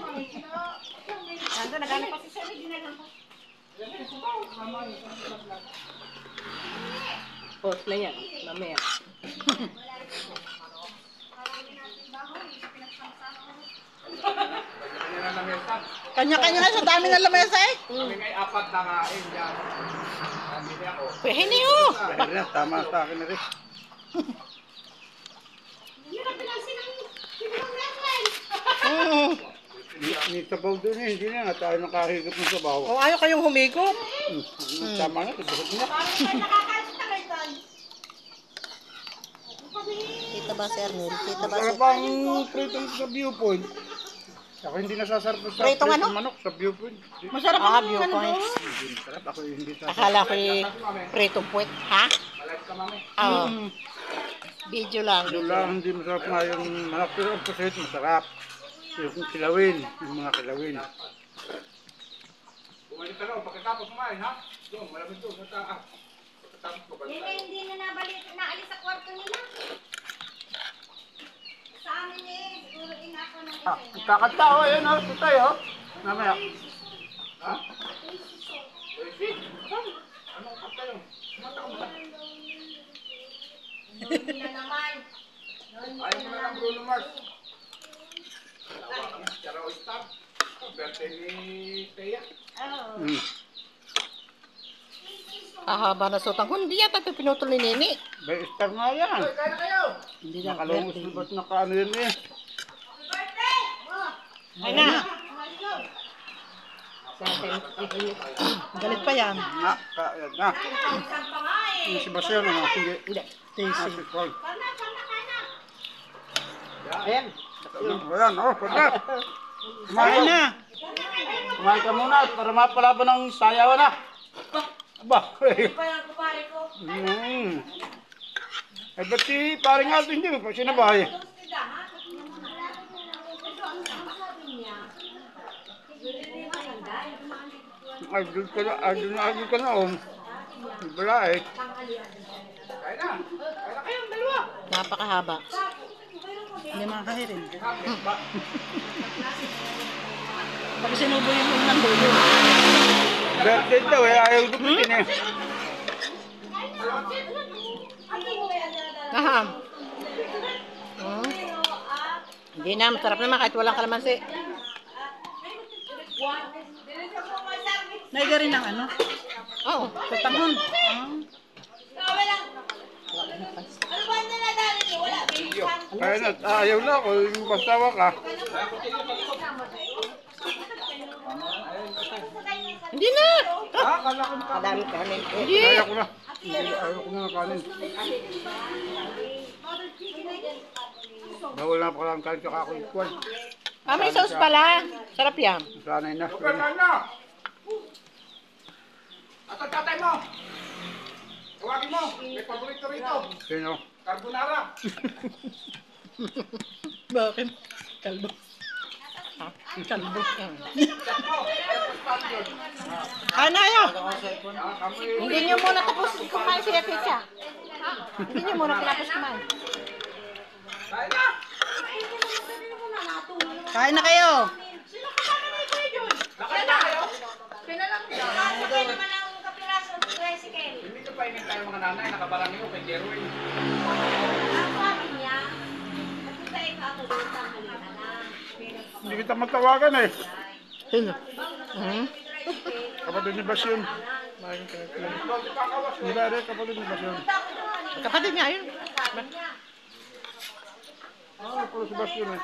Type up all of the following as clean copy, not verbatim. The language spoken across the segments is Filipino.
Nando, naghanap pa si Sir, ginagawa ko. Post na yan, mamaya. Kanya-kanya na sa dami ng lamesa eh. Kami ngay apat na kain dyan. Pamili ako. Pwede niyo. Kaya tama sa akin na rin. Ni sabaw doon eh, hindi na nga tayo nakahigop ng sabaw. O ayaw kayong humigop. Tama na, tubukod na. Kita ba si Arnel? Kita ba si... Sarap ang pritong sa viewpoint. Ako hindi nasasarap sa Pritong ano? manok sa viewpoint. Masarap ang viewpoint. Hindi masarap, ako hindi sa... Akala ko yung prito puwet. Ha? Malag ka mami. Oo. Video lang. Doon lang hindi masarap nga yung manok, pero ang pusit masarap. Yung kilawin, yung mga kilawin. Bumalik ka raw, pagkatapos kumain ha? Doon, malamig doon, pagkatapos ko ba? Hindi na naalis sa kwarto nila. Sa amin eh, siguro inako ng isa niya. Kakanta o, yun o, tutay o. Mamaya. Ha? Anong kanta yun? Kumanta ko ba? Hindi na naman. Ayaw mo na ng Bruno Mars. Charo Star. Birthday ni Teya. Ahaba na sutang. Hindi yata ito pinutol ni Nini. Bay Star nga yan. Kaya na kayo. Hindi na. Nakalungos na ba't nakaano yun eh. Birthday! Ay na. Galit pa yan. Na, kaya na. Isang pa nga eh. Yung si Basyo na, sige. Hindi. Ah, Tasty. si Paul. Kana. Ayan. Ayan, oh, pwede. Kumain na. Kumain ka muna para mapalaban ng sayawan na. Aba, Pa yung kupare ko. Eh, ba't si paring Aldo hindi mo pa sinabahay? Tostida, ha? Ito ang sabi niya. Hindi maganda. Idol ka na, oh. Wala eh. Kaya na kayong dalawa. Napakahaba. Hindi makakahirin. Pag sinubo yung unang dulo. Birthday daw eh, ayaw gupitin eh. Aham. Hindi na, masarap naman kahit walang kalamansi. Naiga rin ng ano? Oo, sa tangon. Ano ba na nadali niyo? Wala. Kaya na, ayaw na ako, yung bastawa ka. Hindi na. Kala ko na. Kadami kanin. Hindi. Ayaw ko na. Ayaw ko na ng kanin. Bawal na pala ang kanin tsaka ako ikuan. Ah, may sauce pala. Sarap yan. Sanay na. Pagkakaan na! At ang tatay mo! Tawagin mo! May paborito rito! Sino? Carbonara! Bakit? Kalbo. Kalbo. Ano yun? Hindi nyo muna tapos kumain si Aticha. Hindi nyo muna tapos kumain. Kain na! Kain na kayo. Lakad na kayo! Sabay naman ang kapiraso ng tricycle. Hindi ka pa inig tayo mga nanay, nakabarang nyo kay Jerwin. Ang sabi niya, nagpunta ka ako doon sa halina na. Hindi kita matawagan eh. Sino? Kapatid ni Basyon. Hindi ba rin kapatid ni Basyon? Kapatid niya yun. Ah, puro si Basyon eh.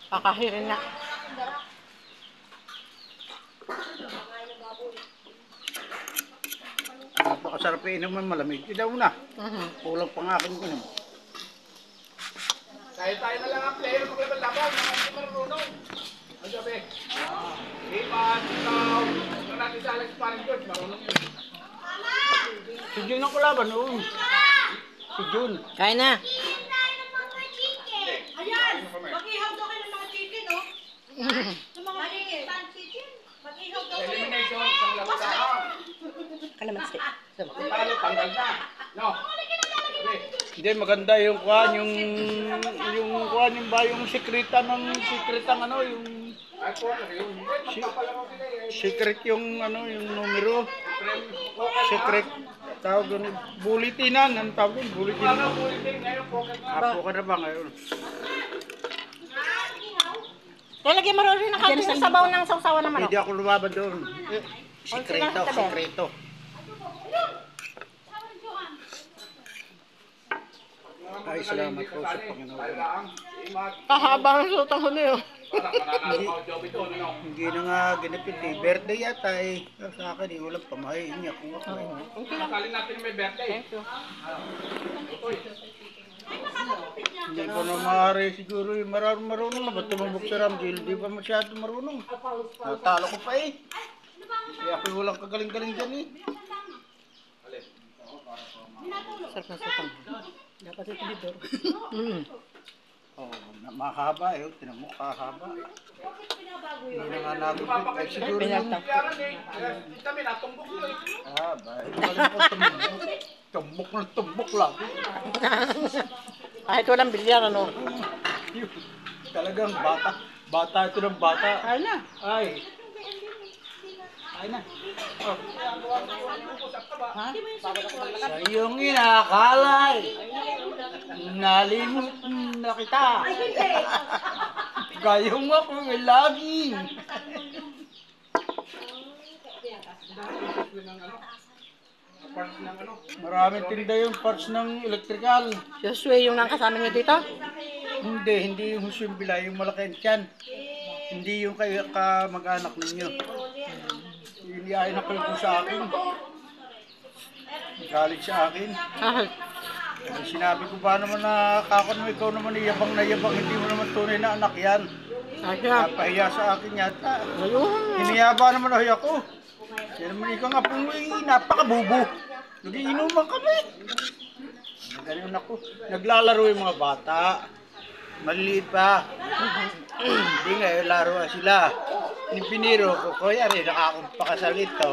Kakahirin na. Napakasarap inuman malamig. Ilaw na. Kulang pa nga aking inom. Tayo na lang ang player maglaban-laban. Hindi marunong. Ang sabi. Ipan, ikaw. Kung natin sa Alex Paring George, marunong yun. Si Jun ang kulaban noon. Si Jun. Kain na. Ayan! Mag-ihaw daw kayo ng mga chicken, oh. Sa mga chicken. Mag-ihaw daw kayo. Elimination, isang laro lang. Kalamansi. Talo, tanggal na. No. Hindi, maganda yung kuhan, yung kuhan, Kalokohan yung ba yung sekretang ano, yung secret yung ano, yung numero. Secret. Tawag doon, bulitinan. Ang tawag doon, bulitinan. Apo ka na ba ngayon? Lalagyan mo rin ng kaunti ng sabaw ng sausawan ng manok. Hindi ako lumaban doon. Sekreto, Tabi. sekreto. Ay, salamat po sa Panginoon. Kahaba ng sutang huli oh. Hindi na nga ginapit eh. Birthday yata eh. Sa akin eh, walang pamahain niya kung ako eh. Nakalin natin may birthday. Thank you. Hindi ko na maaari siguro yung marunong na. Ba't tumabok sa Ramjil? Di ba masyado marunong? Natalo ko pa eh. Kaya ako walang kagaling-galing dyan eh. Sarap na sutang. Dapat ito dito. Oh, mahaba eh. Tinan mo, kahaba. Hindi na nga nagupit. Eh, siguro yung... Haba. Galing ko tumbok. Tumbok na tumbok lang. Kahit walang bilyar ano. Talagang bata. Bata ito ng bata. Ay na. Ay. Ay na. Oh. Ha? Sa iyong inakalay, nalimot na kita. Gayong ako lagi. Maraming tinda yung parts ng electrical. Joshua yung nang kasama niyo dito? Hindi yung husyumbila, yung malaki ang tiyan. Hindi yung kayo mag-anak ninyo. Hindi ay napal ko sa akin. Galit sa akin. Ah, Kasi sinabi ko ba naman na kakon mo, ikaw naman yabang na yabang, hindi mo naman tunay na anak yan. asya. Napahiya sa akin yata. Ayun. Hiniyaba naman ako. Yan naman ikaw nga po, napakabubo. Nagiinuman kami. Ganun ako. Naglalaro yung mga bata. Maliliit pa. Hindi nga, laruan sila. Piniro ko, kuya rin, nakakapakasal ito.